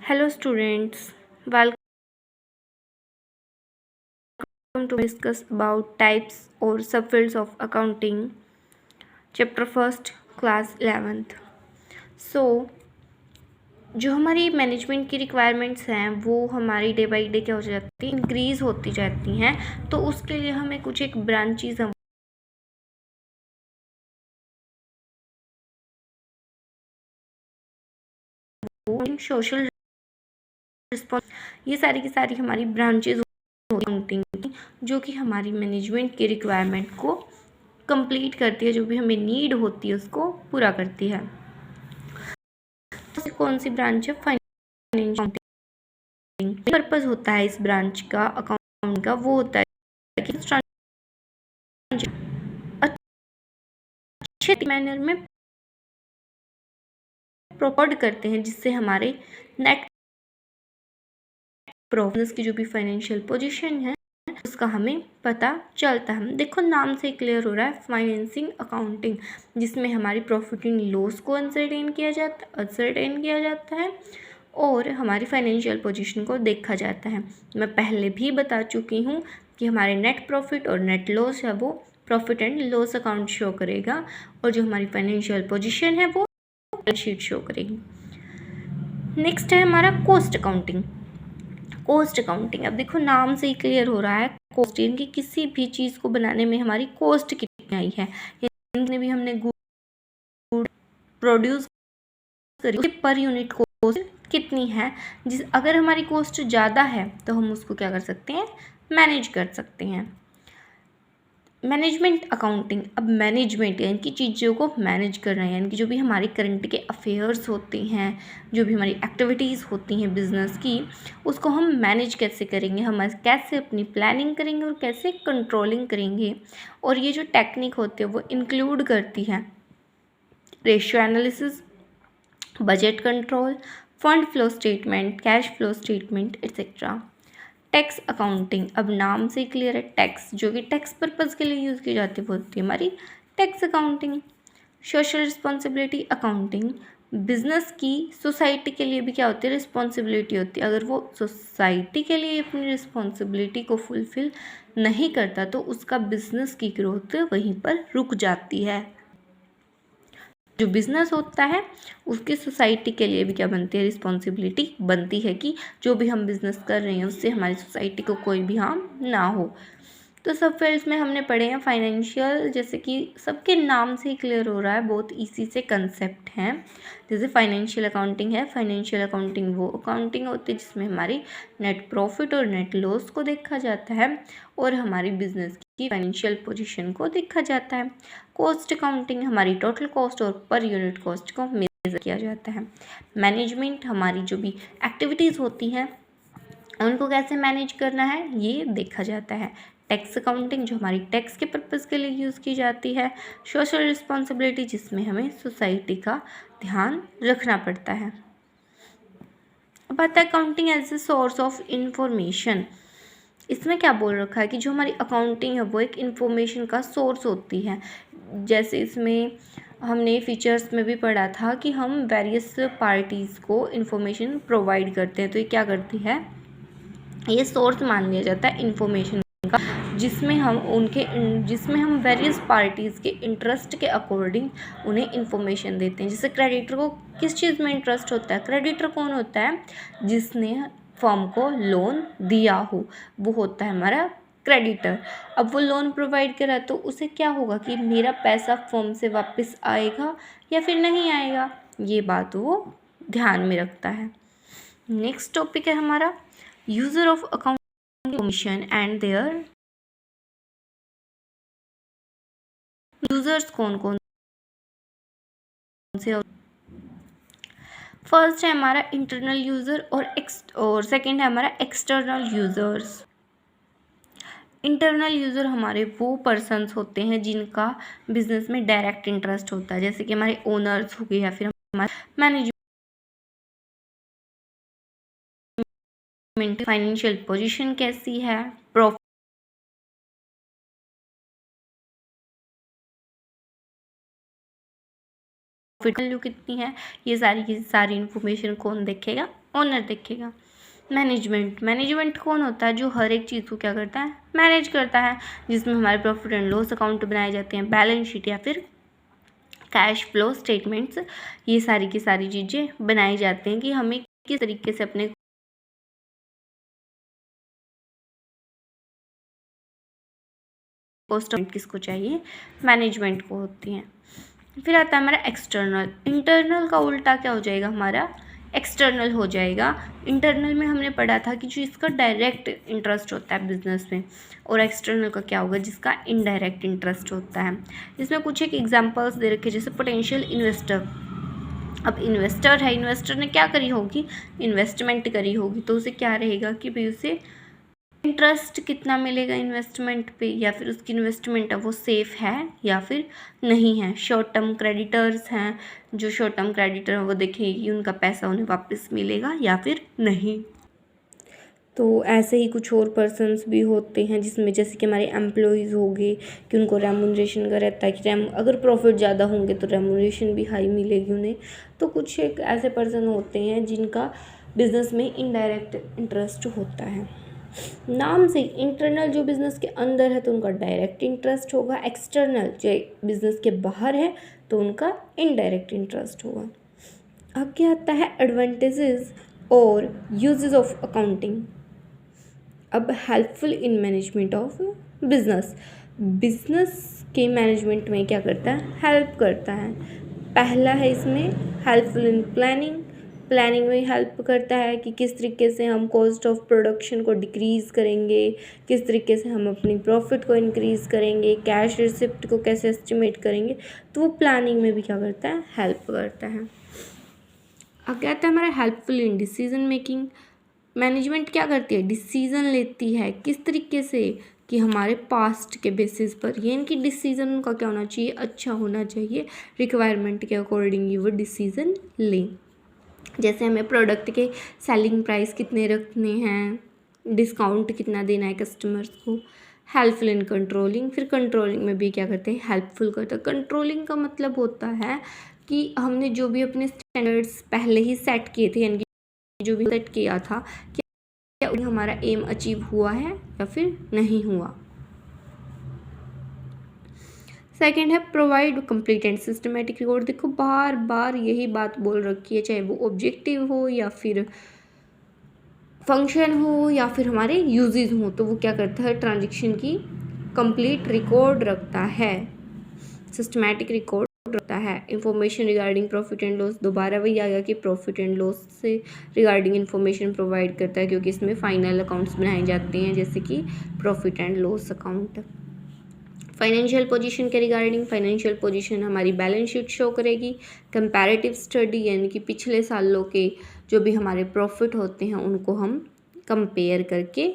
Hello students, welcome to discuss about types or subfields of accounting, chapter first, class 11th. So जो हमारी management की requirements हैं वो हमारी डे बाई डे क्या हो जाती है, इंक्रीज़ होती जाती हैं। तो उसके लिए हमें कुछ एक ब्रांचेज हम सोशल रिस्पॉन्स, ये सारी की सारी हमारी ब्रांचेज अकाउंटिंग की, जो कि हमारी मैनेजमेंट की रिक्वायरमेंट को कंप्लीट करती है, जो भी हमें नीड होती है उसको पूरा करती है। तो कौन सी ब्रांच है? Financial accounting. पर्पस होता है इस ब्रांच का अकाउंटिंग का, वो होता है कि अच्छे मैनर में प्रोवाइड करते हैं, जिससे हमारे नेट प्रॉफिट्स की जो भी फाइनेंशियल पोजीशन है उसका हमें पता चलता है। देखो नाम से क्लियर हो रहा है, फाइनेंसिंग अकाउंटिंग, जिसमें हमारी प्रॉफिट एंड लॉस को अनसर्टेन किया जाता है और हमारी फाइनेंशियल पोजीशन को देखा जाता है। मैं पहले भी बता चुकी हूँ कि हमारे नेट प्रॉफिट और नेट लॉस है वो profit and loss account show करेगा, और जो हमारी फाइनेंशियल पोजीशन है वो बैलेंस शीट शो करेगी। नेक्स्ट है हमारा कॉस्ट अकाउंटिंग। कॉस्ट अकाउंटिंग, अब देखो नाम से ही क्लियर हो रहा है, कॉस्ट यानी किसी भी चीज़ को बनाने में हमारी कॉस्ट कितनी आई है, यानी भी हमने गुड प्रोड्यूस करी पर यूनिट कॉस्ट कितनी है। अगर हमारी कॉस्ट ज़्यादा है तो हम उसको क्या कर सकते हैं, मैनेज कर सकते हैं। मैनेजमेंट अकाउंटिंग, अब मैनेजमेंट यानी कि चीज़ों को मैनेज करना है, यानी कि जो भी हमारी करंट के अफेयर्स होते हैं, जो भी हमारी एक्टिविटीज़ होती हैं बिजनेस की, उसको हम मैनेज कैसे करेंगे, हम कैसे अपनी प्लानिंग करेंगे और कैसे कंट्रोलिंग करेंगे। और ये जो टेक्निक होती है वो इंक्लूड करती है ratio analysis, budget control, fund flow statement, cash flow statement etcetera. Tax accounting, अब नाम से क्लियर है, टैक्स जो कि टैक्स पर्पज़ के लिए यूज़ की जाती है वो होती है हमारी tax accounting. Social responsibility accounting, business की सोसाइटी के लिए भी क्या होती है, रिस्पॉन्सिबिलिटी होती है। अगर वो सोसाइटी के लिए अपनी रिस्पॉन्सिबिलिटी को फुलफिल नहीं करता तो उसका बिजनेस की ग्रोथ वहीं पर रुक जाती है। जो बिज़नेस होता है उसकी सोसाइटी के लिए भी क्या बनती है, रिस्पॉन्सिबिलिटी बनती है कि जो भी हम बिज़नेस कर रहे हैं उससे हमारी सोसाइटी को कोई भी हार्म ना हो। तो सब फील्ड्स में हमने पढ़े हैं फाइनेंशियल, जैसे कि सबके नाम से ही क्लियर हो रहा है, बहुत इजी से कंसेप्ट हैं। जैसे फाइनेंशियल अकाउंटिंग है, फाइनेंशियल अकाउंटिंग वो अकाउंटिंग होती है जिसमें हमारी नेट प्रॉफिट और नेट लॉस को देखा जाता है और हमारी बिजनेस की फाइनेंशियल पोजीशन को देखा जाता है। कॉस्ट अकाउंटिंग हमारी टोटल कॉस्ट और पर यूनिट कॉस्ट को मेजर किया जाता है। मैनेजमेंट हमारी जो भी एक्टिविटीज़ होती हैं उनको कैसे मैनेज करना है ये देखा जाता है। टैक्स अकाउंटिंग जो हमारी टैक्स के पर्पज़ के लिए यूज़ की जाती है। सोशल रिस्पॉन्सिबिलिटी जिसमें हमें सोसाइटी का ध्यान रखना पड़ता है। अब आता है accounting as a source of information. इसमें क्या बोल रखा है कि जो हमारी अकाउंटिंग है वो एक इन्फॉर्मेशन का सोर्स होती है। जैसे इसमें हमने फीचर्स में भी पढ़ा था कि हम वेरियस पार्टीज़ को इन्फॉर्मेशन प्रोवाइड करते हैं, तो ये क्या करती है, ये सोर्स मान लिया जाता है इन्फॉर्मेशन का, जिसमें हम वेरियस पार्टीज़ के इंटरेस्ट के अकॉर्डिंग उन्हें इन्फॉर्मेशन देते हैं। जैसे क्रेडिटर को किस चीज़ में इंटरेस्ट होता है, क्रेडिटर कौन होता है, जिसने फर्म को लोन दिया हो, वो होता है हमारा क्रेडिटर। अब वो लोन प्रोवाइड करा तो उसे क्या होगा कि मेरा पैसा फर्म से वापस आएगा या फिर नहीं आएगा, ये बात वो ध्यान में रखता है। नेक्स्ट टॉपिक है हमारा user of account information and their users कौन कौन से। फर्स्ट है हमारा इंटरनल यूज़र और सेकंड है हमारा एक्सटर्नल यूज़र्स। इंटरनल यूज़र हमारे वो पर्सन्स होते हैं जिनका बिजनेस में डायरेक्ट इंटरेस्ट होता है, जैसे कि हमारे ओनर्स हो गए या फिर हमारे मैनेजमेंट, फाइनेंशियल पोजीशन कैसी है, प्रॉफिट वैल्यू कितनी है, ये सारी की सारी इन्फॉर्मेशन कौन देखेगा, ओनर देखेगा। मैनेजमेंट कौन होता है, जो हर एक चीज़ को क्या करता है, मैनेज करता है, जिसमें हमारे प्रॉफिट एंड लॉस अकाउंट बनाए जाते हैं, बैलेंस शीट या फिर कैश फ्लो स्टेटमेंट्स, ये सारी की सारी चीज़ें बनाई जाती हैं कि हमें किस तरीके से अपने कॉस्ट किसको चाहिए, मैनेजमेंट को होती हैं। फिर आता है हमारा एक्सटर्नल। इंटरनल का उल्टा क्या हो जाएगा, हमारा एक्सटर्नल हो जाएगा। इंटरनल में हमने पढ़ा था कि जो इसका डायरेक्ट इंटरेस्ट होता है बिजनेस में, और एक्सटर्नल का क्या होगा, जिसका इनडायरेक्ट इंटरेस्ट होता है। इसमें कुछ एक एग्जांपल्स दे रखे, जैसे पोटेंशियल इन्वेस्टर। अब इन्वेस्टर है, इन्वेस्टर ने क्या करी होगी, इन्वेस्टमेंट करी होगी, तो उसे क्या रहेगा कि भाई उसे इंटरेस्ट कितना मिलेगा इन्वेस्टमेंट पे, या फिर उसकी इन्वेस्टमेंट है वो सेफ़ है या फिर नहीं है। शॉर्ट टर्म क्रेडिटर्स हैं, जो शॉर्ट टर्म क्रेडिटर हैं वो देखेंगे कि उनका पैसा उन्हें वापस मिलेगा या फिर नहीं। तो ऐसे ही कुछ और पर्सन्स भी होते हैं, जिसमें जैसे कि हमारे एम्प्लॉयज़ हो गए कि उनको रेमुनरेशन का रहता है कि अगर प्रॉफिट ज़्यादा होंगे तो रेमुनरेशन भी हाई मिलेगी उन्हें। तो कुछ एक ऐसे पर्सन होते हैं जिनका बिजनेस में इनडायरेक्ट इंटरेस्ट होता है। नाम से इंटरनल जो बिज़नेस के अंदर है तो उनका डायरेक्ट इंटरेस्ट होगा, एक्सटर्नल जो बिज़नेस के बाहर है तो उनका इनडायरेक्ट इंटरेस्ट होगा। अब क्या आता है एडवांटेजेस और यूजेस ऑफ अकाउंटिंग। अब helpful in management of business, business के मैनेजमेंट में क्या करता है, हेल्प करता है। पहला है इसमें हेल्पफुल इन प्लानिंग, प्लानिंग में हेल्प करता है कि किस तरीके से हम कॉस्ट ऑफ प्रोडक्शन को डिक्रीज़ करेंगे, किस तरीके से हम अपनी प्रॉफिट को इंक्रीज़ करेंगे, कैश रिसिप्ट को कैसे एस्टिमेट करेंगे, तो वो प्लानिंग में भी क्या करता है, हेल्प करता है। अब क्या आता है हमारा helpful in decision making. Management क्या करती है, डिसीज़न लेती है, किस तरीके से कि हमारे पास्ट के बेसिस पर, ये इनकी डिसीज़न उनका क्या होना चाहिए, अच्छा होना चाहिए, रिक्वायरमेंट के अकॉर्डिंग ही वो डिसीज़न लें। जैसे हमें प्रोडक्ट के सेलिंग प्राइस कितने रखने हैं, डिस्काउंट कितना देना है कस्टमर्स को। हेल्पफुल इन कंट्रोलिंग, फिर कंट्रोलिंग में भी क्या करते हैं, हेल्पफुल करते हैं। कंट्रोलिंग का मतलब होता है कि हमने जो भी अपने स्टैंडर्ड्स पहले ही सेट किए थे, यानी कि जो भी सेट किया था, क्या हमारा एम अचीव हुआ है या फिर नहीं हुआ। सेकेंड है provide complete and systematic record. देखो बार बार यही बात बोल रखी है, चाहे वो ऑब्जेक्टिव हो या फिर फंक्शन हो या फिर हमारे यूजेस हो, तो वो क्या करता है, ट्रांजेक्शन की कंप्लीट रिकॉर्ड रखता है, सिस्टमेटिक रिकॉर्ड रखता है। Information regarding profit and loss, दोबारा वही आ गया कि प्रॉफिट एंड लॉस से रिगार्डिंग इन्फॉर्मेशन प्रोवाइड करता है, क्योंकि इसमें फाइनल अकाउंट्स बनाए जाते हैं, जैसे कि profit and loss account. Financial position के रिगार्डिंग, फाइनेंशियल पोजीशन हमारी बैलेंस शीट शो करेगी। कंपैरेटिव स्टडी, यानी कि पिछले सालों के जो भी हमारे प्रॉफिट होते हैं उनको हम कंपेयर करके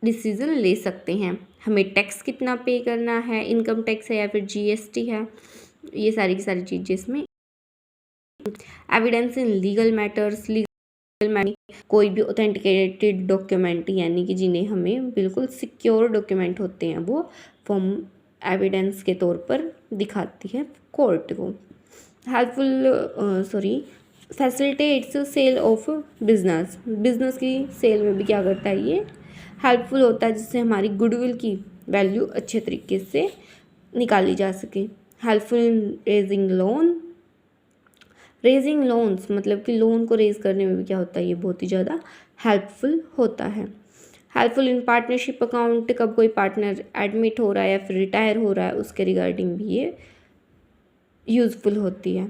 डिसीज़न ले सकते हैं। हमें टैक्स कितना पे करना है, इनकम टैक्स है या फिर जीएसटी है, ये सारी की सारी चीज़ें इसमें। एविडेंस इन लीगल मैटर्स, कोई भी ऑथेंटिकेटेड डॉक्यूमेंट, यानी कि जिन्हें हमें बिल्कुल सिक्योर डॉक्यूमेंट होते हैं, वो फॉर्म एविडेंस के तौर पर दिखाती है कोर्ट को। Helpful facilitates sale of business, business की सेल में भी क्या करता है, ये हेल्पफुल होता है, जिससे हमारी गुडविल की वैल्यू अच्छे तरीके से निकाली जा सके। Helpful in raising loan, raising loans मतलब कि लोन को रेज करने में भी क्या होता है, ये बहुत ही ज़्यादा हेल्पफुल होता है। हेल्पफुल इन पार्टनरशिप अकाउंट, कब कोई पार्टनर एडमिट हो रहा है या फिर रिटायर हो रहा है उसके रिगार्डिंग भी ये यूज़फुल होती है।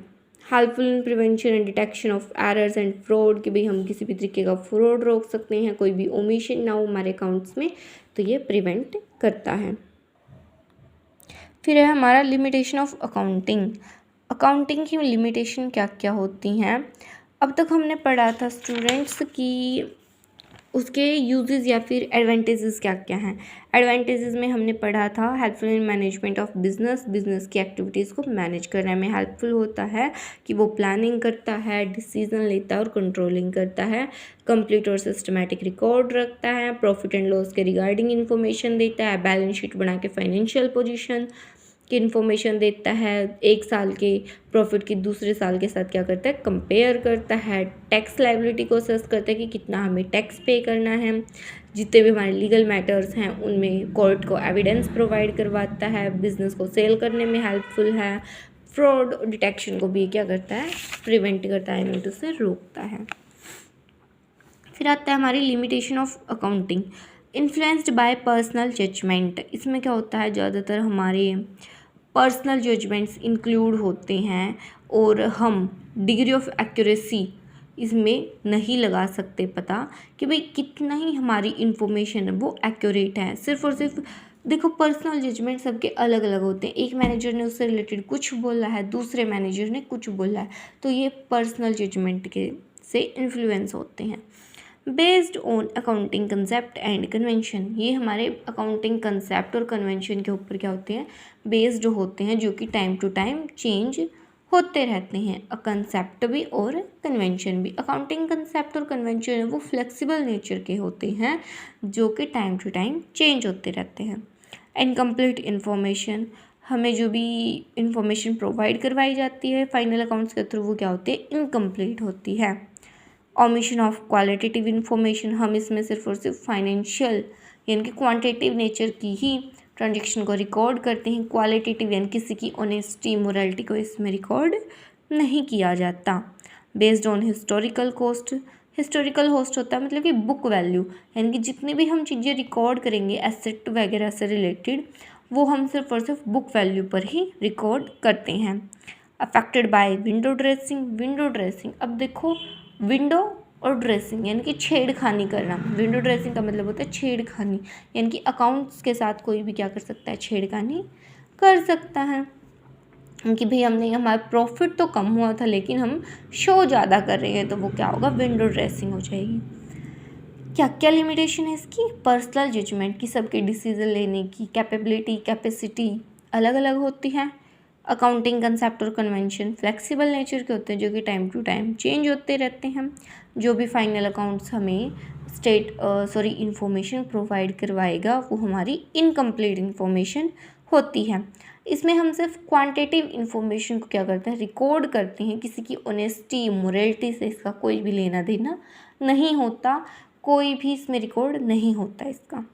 Helpful in prevention and detection of errors and fraud, कि भाई हम किसी भी तरीके का फ्रॉड रोक सकते हैं, कोई भी ओमिशन ना हो हमारे अकाउंट्स में, तो ये प्रिवेंट करता है। फिर है हमारा लिमिटेशन ऑफ अकाउंटिंग। अकाउंटिंग की लिमिटेशन क्या क्या होती हैं। अब तक हमने पढ़ा था स्टूडेंट्स कि उसके यूजेस या फिर एडवांटेजेस क्या क्या हैं। एडवांटेजेस में हमने पढ़ा था helpful in management of business, business की एक्टिविटीज़ को मैनेज करने में हेल्पफुल होता है, कि वो प्लानिंग करता है, डिसीजन लेता है और कंट्रोलिंग करता है, कंप्लीट और सिस्टमेटिक रिकॉर्ड रखता है, प्रॉफिट एंड लॉस के रिगार्डिंग इन्फॉर्मेशन देता है, बैलेंस शीट बना के फाइनेंशियल पोजीशन की इन्फॉर्मेशन देता है, एक साल के प्रॉफिट की दूसरे साल के साथ क्या करता है, कंपेयर करता है, टैक्स लाइबिलिटी को असेस करता है कि कितना हमें टैक्स पे करना है, जितने भी हमारे लीगल मैटर्स हैं उनमें कोर्ट को एविडेंस प्रोवाइड करवाता है, बिजनेस को सेल करने में हेल्पफुल है, फ्रॉड डिटेक्शन को भी क्या करता है, प्रिवेंट करता है, मीट उससे रोकता है। फिर आता है हमारी limitation of accounting, influenced by personal judgement. इसमें क्या होता है, ज़्यादातर हमारे पर्सनल जजमेंट्स इंक्लूड होते हैं और हम डिग्री ऑफ एक्यूरेसी इसमें नहीं लगा सकते पता कि भाई कितना ही हमारी इन्फॉर्मेशन है वो एक्यूरेट है। सिर्फ और सिर्फ देखो, पर्सनल जजमेंट सबके अलग अलग होते हैं, एक मैनेजर ने उससे रिलेटेड कुछ बोला है, दूसरे मैनेजर ने कुछ बोला है, तो ये पर्सनल जजमेंट के से इन्फ्लुएंस होते हैं। Based on accounting concept and convention, ये हमारे अकाउंटिंग कंसेप्ट और कन्वेंशन के ऊपर क्या होते हैं, बेस्ड होते हैं, जो कि टाइम टू टाइम चेंज होते रहते हैं। कंसेप्ट भी और कन्वेंशन भी, अकाउंटिंग कंसेप्ट और कन्वेंशन है वो फ्लेक्सिबल नेचर के होते हैं जो कि टाइम टू टाइम चेंज होते रहते हैं। इनकम्प्लीट इन्फॉर्मेशन, हमें जो भी इंफॉर्मेशन प्रोवाइड करवाई जाती है फाइनल अकाउंट्स के थ्रू वो क्या होती है, इनकम्प्लीट होती है। ओमिशन ऑफ क्वालिटेटिव इन्फॉर्मेशन, हम इसमें सिर्फ और सिर्फ फाइनेंशियल यानी कि क्वांटिटेटिव नेचर की ही ट्रांजेक्शन को रिकॉर्ड करते हैं, क्वालिटेटिव यानी किसी की ऑनेस्टी मोरालिटी को इसमें रिकॉर्ड नहीं किया जाता। Based on historical cost, historical host होता है मतलब कि बुक वैल्यू, यानी कि जितनी भी हम चीज़ें रिकॉर्ड करेंगे एसेट वगैरह से रिलेटेड वो हम सिर्फ और सिर्फ बुक वैल्यू पर ही रिकॉर्ड करते हैं। Affected by window dressing, window dressing, अब देखो विंडो और ड्रेसिंग यानी कि छेड़खानी करना, विंडो ड्रेसिंग का मतलब होता है छेड़खानी, यानी कि अकाउंट्स के साथ कोई भी क्या कर सकता है, छेड़खानी कर सकता है कि भाई हमने हमारा प्रॉफिट तो कम हुआ था लेकिन हम शो ज़्यादा कर रहे हैं, तो वो क्या होगा, विंडो ड्रेसिंग हो जाएगी। क्या क्या लिमिटेशन है इसकी, पर्सनल जजमेंट की, सबके डिसीजन लेने की कैपेबिलिटी कैपेसिटी अलग अलग होती है। अकाउंटिंग कंसेप्ट और कन्वेंशन फ्लेक्सिबल नेचर के होते हैं जो कि टाइम टू टाइम चेंज होते रहते हैं। जो भी फाइनल अकाउंट्स हमें इंफॉर्मेशन प्रोवाइड करवाएगा वो हमारी इनकम्प्लीट इन्फॉर्मेशन होती है। इसमें हम सिर्फ क्वांटिटेटिव इन्फॉर्मेशन को क्या करते हैं, रिकॉर्ड करते हैं, किसी की ऑनेस्टी मोरलिटी से इसका कोई भी लेना देना नहीं होता, कोई भी इसमें रिकॉर्ड नहीं होता इसका।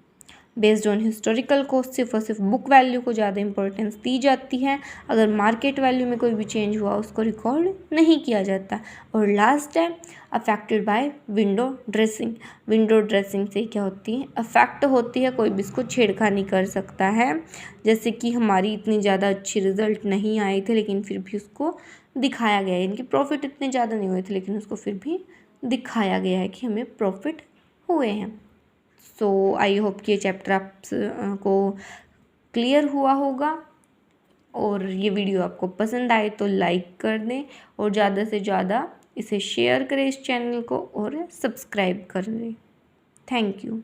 बेस्ड ऑन हिस्टोरिकल कॉस्ट, सिर्फ और सिर्फ बुक वैल्यू को ज़्यादा इंपॉर्टेंस दी जाती है, अगर मार्केट वैल्यू में कोई भी चेंज हुआ उसको रिकॉर्ड नहीं किया जाता। और लास्ट है affected by window dressing, window dressing से क्या होती है, अफेक्ट होती है, कोई भी इसको छेड़खानी कर सकता है, जैसे कि हमारी इतनी ज़्यादा अच्छी रिजल्ट नहीं आए थे लेकिन फिर भी उसको दिखाया गया है, यानी कि प्रॉफिट इतने ज़्यादा नहीं हुए थे लेकिन उसको फिर भी दिखाया गया है कि हमें प्रॉफिट हुए हैं। सो आई होप कि ये चैप्टर आप को क्लियर हुआ होगा और ये वीडियो आपको पसंद आए तो लाइक कर दें और ज़्यादा से ज़्यादा इसे शेयर करें इस चैनल को और सब्सक्राइब कर दें। Thank you.